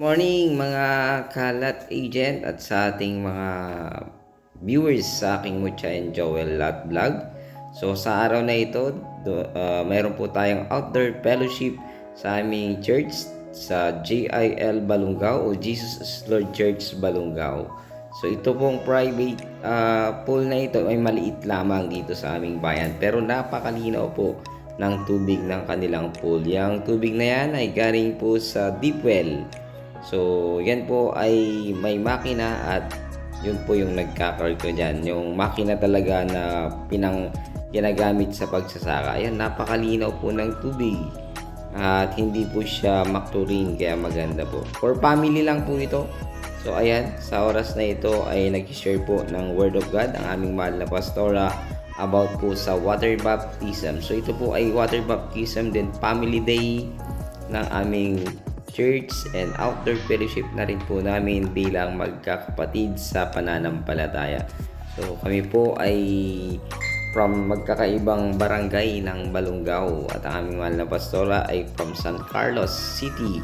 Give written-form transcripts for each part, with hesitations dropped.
Morning mga kalat agent at sa ating mga viewers sa aking Mucha and Joel Lat Vlog. So sa araw na ito, mayroon po tayong outdoor fellowship sa aming church sa JIL Balungao o Jesus is Lord Church Balungao. So ito pong private pool na ito ay maliit lamang dito sa aming bayan pero napakalinaw po ng tubig ng kanilang pool. Yung tubig na yan ay galing po sa deep well. So, yan po ay may makina at yun po yung nagkakarga dyan. Yung makina talaga na ginagamit sa pagsasaka. Ayan, napakalinaw po ng tubig. At hindi po siya makturin kaya maganda po. For family lang po ito. So, ayan, sa oras na ito ay nag-share po ng Word of God ang aming mahal na pastora about po sa water baptism. So, ito po ay water baptism din family day ng aming church and outdoor fellowship na rin po namin bilang magkakapatid sa pananampalataya. So kami po ay from magkakaibang barangay ng Balungao at ang aming mahal na pastora ay from San Carlos City.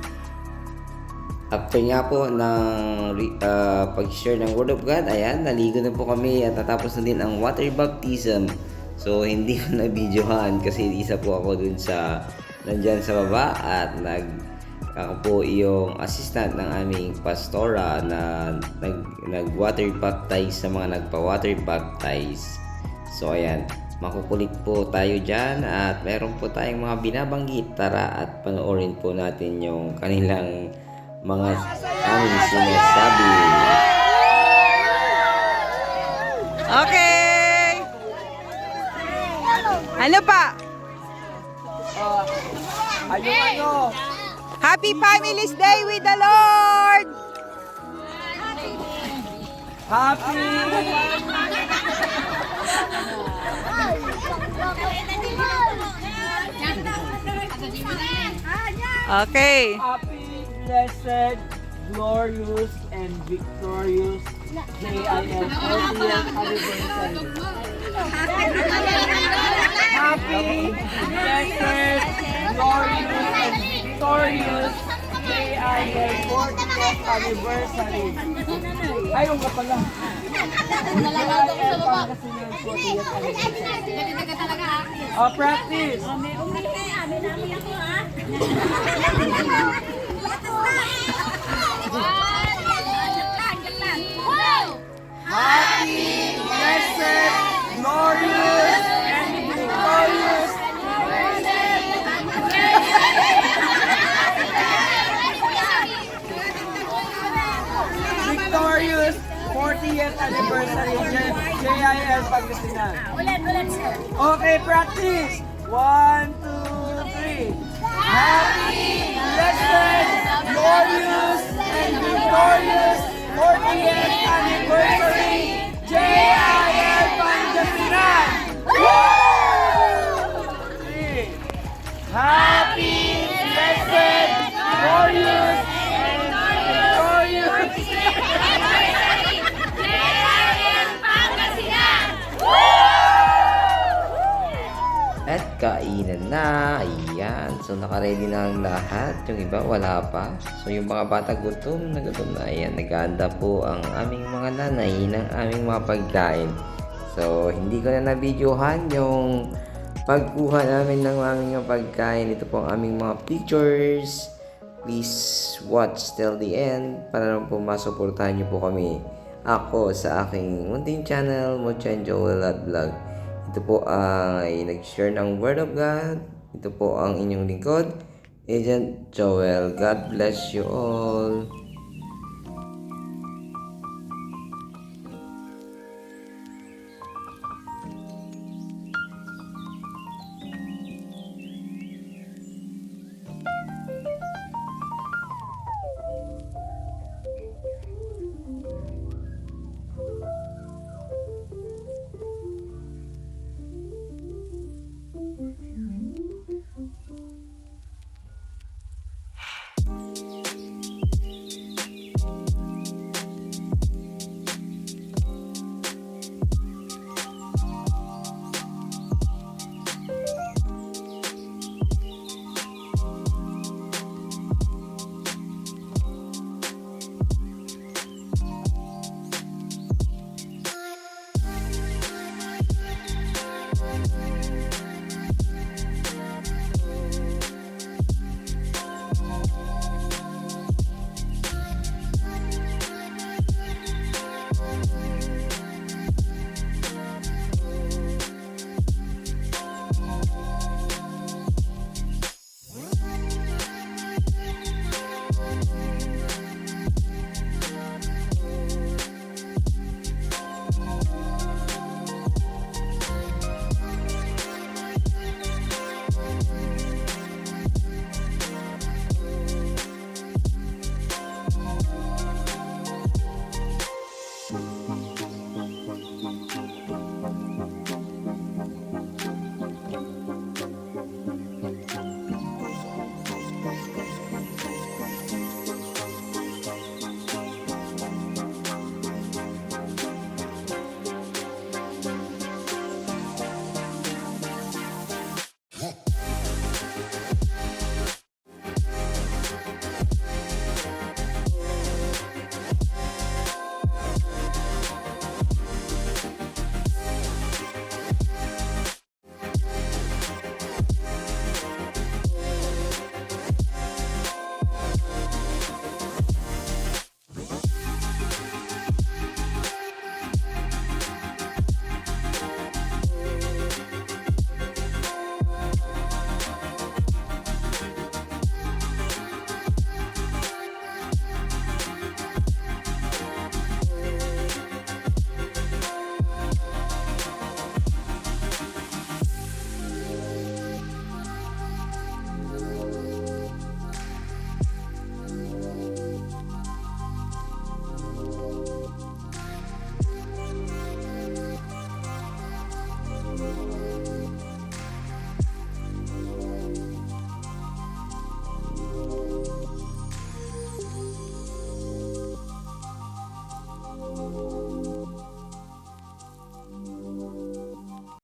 After nga po ng pag-share ng Word of God, ayan, naligo na po kami at natapos na din ang water baptism. So hindi ko na-videohan kasi isa po ako dun sa nandyan sa baba at ako po yung assistant ng aming pastora na nag-water baptize sa mga nagpa-water baptize. So ayan, makukulit po tayo dyan at meron po tayong mga binabanggit. Tara at panoorin po natin yung kanilang mga aming sinasabi. Okay! Ano pa? Ano? Happy Families Day with the Lord! Happy! Okay. Happy, blessed, glorious, and victorious JIL 40th anniversary. Happy, blessed, glorious, and victorious JIL 40th anniversary. Ayun ka pala. JIL Pangasinan 40th anniversary. Practice. Happy, blessed, glorious, and victorious victorious 40th anniversary JIL Pangasinan. Ulit, sir. Okay, practice. 1, 2, 3. Happy, blessed, glorious, and victorious 40th anniversary JIL Pangasinan. Three. Happy, blessed, glorious, and victorious At kainan na. Ayan. So naka-ready na ang lahat. Yung iba wala pa. So yung mga bata gutom na. Ayan. Nag-aanda po ang aming mga nanay ng aming mga pagkain. So hindi ko na na-videohan yung pagkuha namin ng aming mga pagkain. Ito po ang aming mga pictures. Please watch till the end para naman po masuportahan niyo po kami. Ako sa aking munting channel, Mucha and Joel Lat Vlog. Ito po ay nag-share ng Word of God. Ito po ang inyong lingkod, Agent Joel. God bless you all.